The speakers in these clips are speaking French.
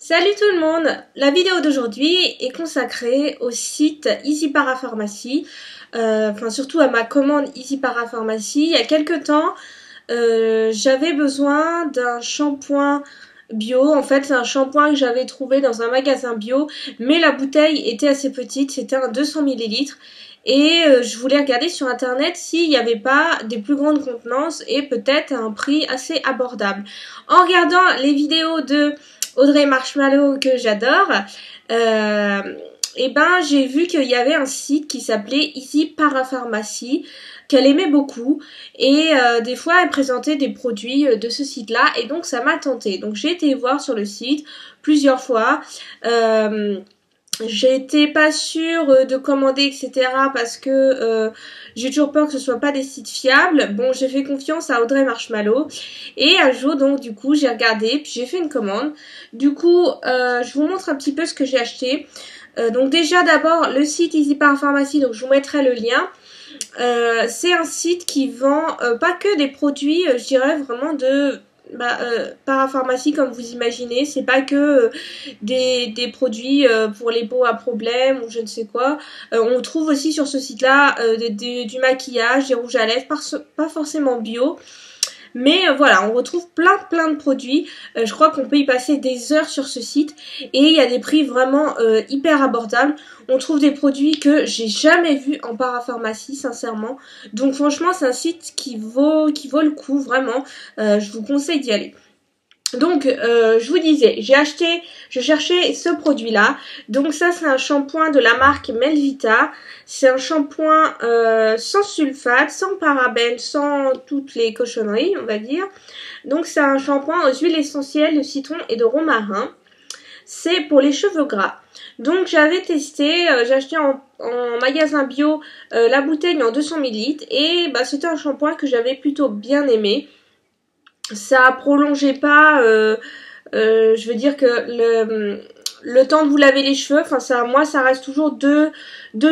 Salut tout le monde! La vidéo d'aujourd'hui est consacrée au site Easy Parapharmacie, surtout à ma commande Easy Parapharmacie. Il y a quelques temps, j'avais besoin d'un shampoing bio. En fait, c'est un shampoing que j'avais trouvé dans un magasin bio, mais la bouteille était assez petite, c'était un 200 ml. Et je voulais regarder sur internet s'il n'y avait pas des plus grandes contenances et peut-être à un prix assez abordable. En regardant les vidéos de Audrey Marshmallow que j'adore, j'ai vu qu'il y avait un site qui s'appelait Easy Parapharmacie qu'elle aimait beaucoup et des fois elle présentait des produits de ce site-là et donc ça m'a tenté. Donc j'ai été voir sur le site plusieurs fois. J'étais pas sûre de commander, etc. parce que j'ai toujours peur que ce soit pas des sites fiables. Bon, j'ai fait confiance à Audrey Marshmallow. Et un jour, donc, du coup, j'ai regardé, puis j'ai fait une commande. Du coup, je vous montre un petit peu ce que j'ai acheté. Donc déjà, d'abord, le site Easy Parapharmacie, donc je vous mettrai le lien. C'est un site qui vend pas que des produits, je dirais vraiment de... parapharmacie comme vous imaginez, c'est pas que des produits pour les peaux à problème ou je ne sais quoi. On trouve aussi sur ce site là du maquillage, des rouges à lèvres, pas forcément bio. Mais voilà, on retrouve plein de produits. Je crois qu'on peut y passer des heures sur ce site. Et il y a des prix vraiment hyper abordables. On trouve des produits que j'ai jamais vus en parapharmacie, sincèrement. Donc franchement, c'est un site qui vaut le coup, vraiment. Je vous conseille d'y aller. Donc, je vous disais, je cherchais ce produit-là. Donc ça, c'est un shampoing de la marque Melvita. C'est un shampoing sans sulfate, sans parabènes, sans toutes les cochonneries, on va dire. Donc c'est un shampoing aux huiles essentielles de citron et de romarin. C'est pour les cheveux gras. Donc j'avais testé, j'ai acheté en magasin bio la bouteille en 200 ml. Et c'était un shampoing que j'avais plutôt bien aimé. Ça prolongeait pas, je veux dire que le temps de vous laver les cheveux, moi ça reste toujours deux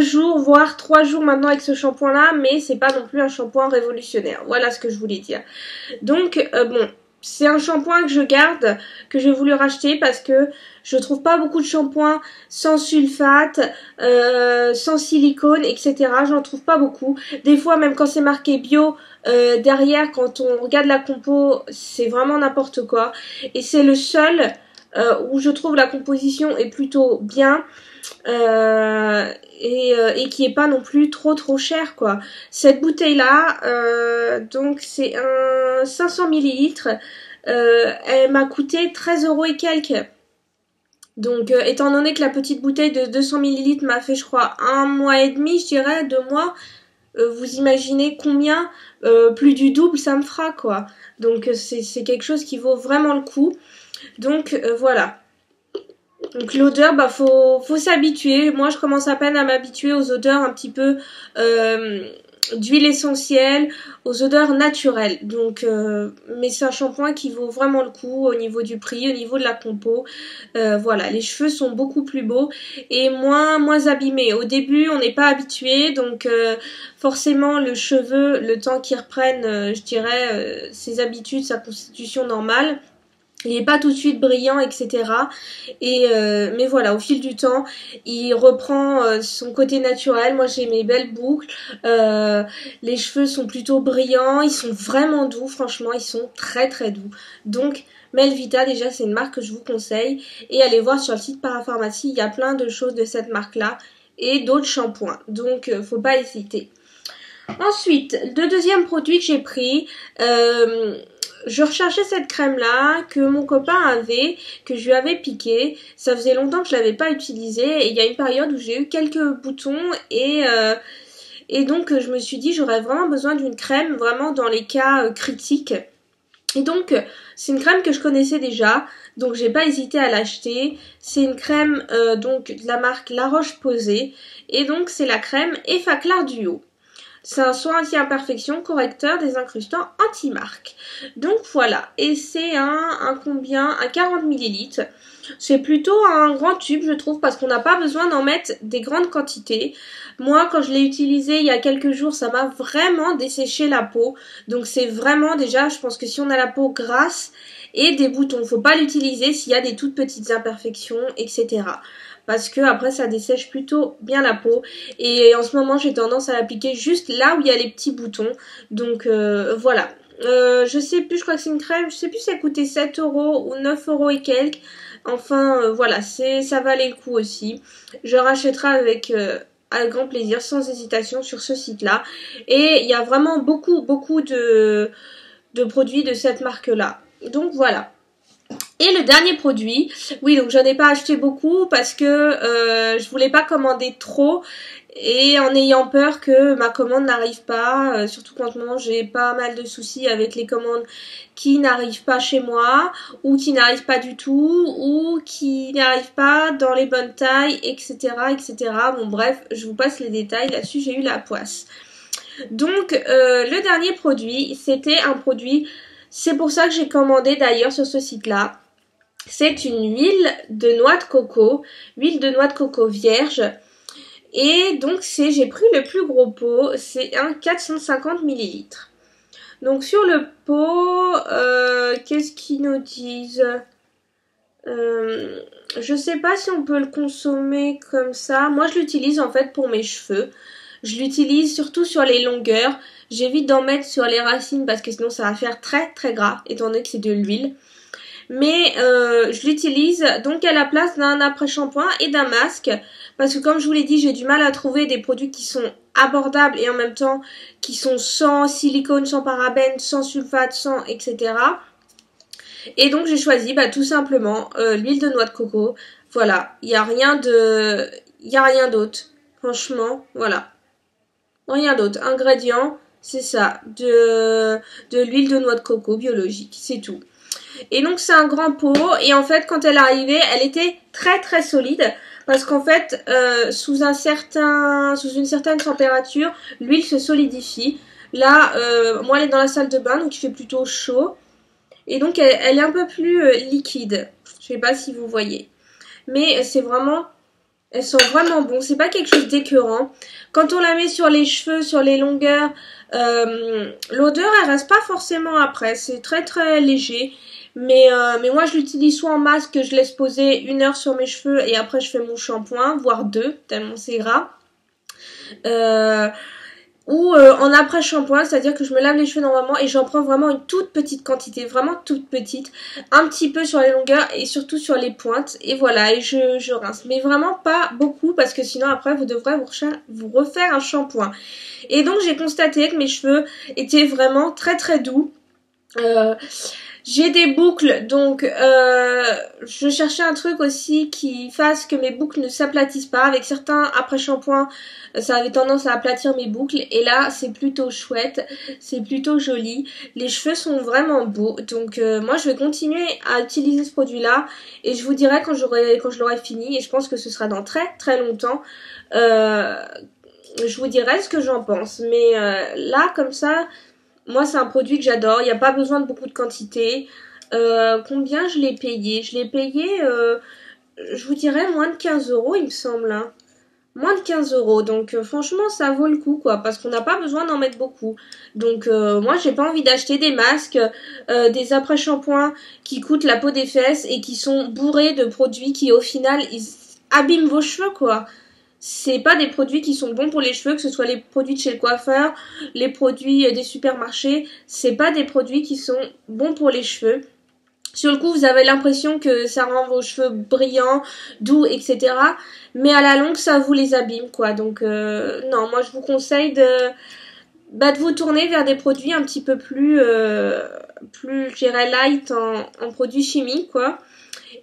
jours, voire 3 jours maintenant avec ce shampoing là, mais c'est pas non plus un shampoing révolutionnaire. Voilà ce que je voulais dire. Donc c'est un shampoing que je garde, que j'ai voulu racheter parce que je trouve pas beaucoup de shampoings sans sulfate, sans silicone, etc. J'en trouve pas beaucoup. Des fois, même quand c'est marqué bio, derrière, quand on regarde la compo, c'est vraiment n'importe quoi. Et c'est le seul où je trouve la composition est plutôt bien. Et qui est pas non plus trop cher quoi. Cette bouteille là, donc c'est un 500 ml, elle m'a coûté 13 € et quelques. Donc étant donné que la petite bouteille de 200 ml m'a fait je crois 1 mois et demi, je dirais 2 mois, vous imaginez combien plus du double ça me fera quoi. Donc c'est quelque chose qui vaut vraiment le coup. Donc voilà. Donc l'odeur, faut s'habituer. Moi, je commence à peine à m'habituer aux odeurs un petit peu d'huile essentielle, aux odeurs naturelles. Donc, mais c'est un shampoing qui vaut vraiment le coup au niveau du prix, au niveau de la compo. Voilà, les cheveux sont beaucoup plus beaux et moins abîmés. Au début, on n'est pas habitué, donc forcément le cheveu, le temps qu'il reprenne, je dirais, ses habitudes, sa constitution normale. Il n'est pas tout de suite brillant, etc. Mais voilà, au fil du temps, il reprend son côté naturel. Moi, j'ai mes belles boucles. Les cheveux sont plutôt brillants. Ils sont vraiment doux, franchement. Ils sont très doux. Donc, Melvita, déjà, c'est une marque que je vous conseille. Et allez voir sur le site Parapharmacie, il y a plein de choses de cette marque-là. Et d'autres shampoings. Donc, faut pas hésiter. Ensuite, le deuxième produit que j'ai pris... je recherchais cette crème là que mon copain avait, que je lui avais piqué. Ça faisait longtemps que je l'avais pas utilisée et il y a une période où j'ai eu quelques boutons et donc je me suis dit j'aurais vraiment besoin d'une crème vraiment dans les cas critiques. Et donc c'est une crème que je connaissais déjà, donc j'ai pas hésité à l'acheter. C'est une crème donc de la marque La Roche-Posay et donc c'est la crème Effaclar Duo. C'est un soin anti-imperfection, correcteur des incrustants anti-marque. Donc voilà, et c'est un 40 ml. C'est plutôt un grand tube je trouve parce qu'on n'a pas besoin d'en mettre des grandes quantités. Moi quand je l'ai utilisé il y a quelques jours ça m'a vraiment desséché la peau. Donc c'est vraiment déjà, je pense que si on a la peau grasse et des boutons. Faut pas l'utiliser s'il y a des toutes petites imperfections, etc. Parce que après ça dessèche plutôt bien la peau. Et en ce moment j'ai tendance à l'appliquer juste là où il y a les petits boutons. Donc voilà. Je sais plus, je crois que c'est une crème, je sais plus si ça coûtait 7 euros ou 9 euros et quelques. Enfin voilà, ça valait le coup aussi. Je rachèterai avec grand plaisir, sans hésitation sur ce site-là. Et il y a vraiment beaucoup de produits de cette marque-là. Donc voilà. Et le dernier produit, oui, donc j'en ai pas acheté beaucoup parce que je voulais pas commander trop et en ayant peur que ma commande n'arrive pas, surtout qu'en ce moment j'ai pas mal de soucis avec les commandes qui n'arrivent pas chez moi ou qui n'arrivent pas du tout ou qui n'arrivent pas dans les bonnes tailles, etc., etc. Bon bref, je vous passe les détails, là-dessus j'ai eu la poisse. Donc le dernier produit, c'était un produit, c'est pour ça que j'ai commandé d'ailleurs sur ce site-là. C'est une huile de noix de coco vierge. Et donc j'ai pris le plus gros pot, c'est un 450 ml. Donc sur le pot, qu'est-ce qu'ils nous disent? Je sais pas si on peut le consommer comme ça. Moi je l'utilise en fait pour mes cheveux. Je l'utilise surtout sur les longueurs. J'évite d'en mettre sur les racines parce que sinon ça va faire très très gras étant donné que c'est de l'huile. Mais je l'utilise donc à la place d'un après-shampoing et d'un masque. Parce que comme je vous l'ai dit, j'ai du mal à trouver des produits qui sont abordables et en même temps qui sont sans silicone, sans parabènes, sans sulfate, sans etc. Et donc j'ai choisi tout simplement l'huile de noix de coco. Voilà, il n'y a rien d'autre. Franchement, voilà. Rien d'autre. Ingrédient, c'est ça, de l'huile de noix de coco biologique, c'est tout. Et donc c'est un grand pot et en fait quand elle est arrivée, elle était très très solide parce qu'en fait sous une certaine température, l'huile se solidifie. Là, moi elle est dans la salle de bain donc il fait plutôt chaud et donc elle est un peu plus liquide. Je sais pas si vous voyez, mais c'est vraiment, elles sont vraiment bon. C'est pas quelque chose d'écœurant. Quand on la met sur les cheveux, sur les longueurs, l'odeur elle reste pas forcément après. C'est très très léger. Mais moi je l'utilise soit en masque, je laisse poser 1 heure sur mes cheveux et après je fais mon shampoing, voire 2, tellement c'est gras. Ou en après shampoing, c'est-à-dire que je me lave les cheveux normalement et j'en prends vraiment une toute petite quantité, vraiment toute petite, un petit peu sur les longueurs et surtout sur les pointes, et voilà, et je rince, mais vraiment pas beaucoup parce que sinon après vous devrez vous refaire un shampoing. Et donc j'ai constaté que mes cheveux étaient vraiment très très doux. J'ai des boucles, donc je cherchais un truc aussi qui fasse que mes boucles ne s'aplatissent pas. Avec certains après-shampoing, ça avait tendance à aplatir mes boucles. Et là, c'est plutôt chouette, c'est plutôt joli. Les cheveux sont vraiment beaux. Donc moi, je vais continuer à utiliser ce produit-là. Et je vous dirai quand je l'aurai fini. Et je pense que ce sera dans très très longtemps. Je vous dirai ce que j'en pense. Mais là, comme ça... Moi, c'est un produit que j'adore. Il n'y a pas besoin de beaucoup de quantité. Combien je l'ai payé? Je l'ai payé, je vous dirais, moins de 15 euros, il me semble. Hein. Moins de 15 euros. Donc, franchement, ça vaut le coup, quoi. Parce qu'on n'a pas besoin d'en mettre beaucoup. Donc, moi, j'ai pas envie d'acheter des masques, des après-shampoings qui coûtent la peau des fesses et qui sont bourrés de produits qui, au final, ils abîment vos cheveux, quoi. C'est pas des produits qui sont bons pour les cheveux, que ce soit les produits de chez le coiffeur, les produits des supermarchés. C'est pas des produits qui sont bons pour les cheveux. Sur le coup, vous avez l'impression que ça rend vos cheveux brillants, doux, etc. Mais à la longue, ça vous les abîme, quoi. Donc, non, moi, je vous conseille de vous tourner vers des produits un petit peu plus, je dirais, light en produits chimiques, quoi.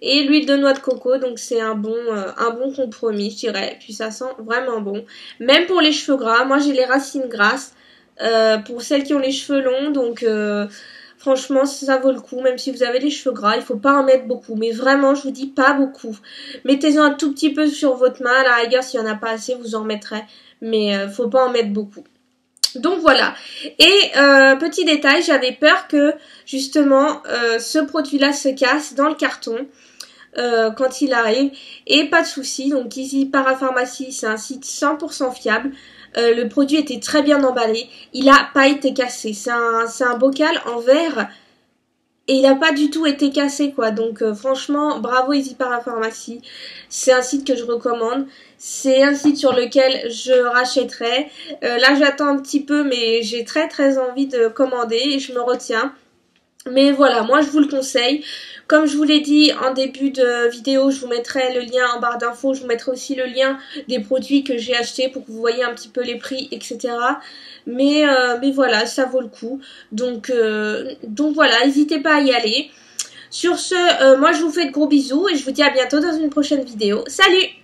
Et l'huile de noix de coco, donc c'est un bon compromis, je dirais. Puis ça sent vraiment bon. Même pour les cheveux gras, moi j'ai les racines grasses. Pour celles qui ont les cheveux longs, donc franchement ça vaut le coup. Même si vous avez les cheveux gras, il faut pas en mettre beaucoup. Mais vraiment, je vous dis pas beaucoup. Mettez-en un tout petit peu sur votre main. À la rigueur, s'il y en a pas assez, vous en remettrez. Mais faut pas en mettre beaucoup. Donc voilà. Et petit détail, j'avais peur que justement ce produit-là se casse dans le carton. Quand il arrive, et pas de souci. Donc ici Parapharmacie, c'est un site 100% fiable. Le produit était très bien emballé, il a pas été cassé. C'est un bocal en verre Et il n'a pas du tout été cassé, quoi. Donc franchement, bravo Easy Parapharmacie. C'est un site que je recommande. C'est un site sur lequel je rachèterai. Là, j'attends un petit peu, mais j'ai très très envie de commander et je me retiens. Mais voilà, moi je vous le conseille. Comme je vous l'ai dit en début de vidéo, je vous mettrai le lien en barre d'infos. Je vous mettrai aussi le lien des produits que j'ai achetés pour que vous voyez un petit peu les prix, etc. Mais voilà, ça vaut le coup. Donc voilà, n'hésitez pas à y aller. Sur ce, moi je vous fais de gros bisous et je vous dis à bientôt dans une prochaine vidéo. Salut!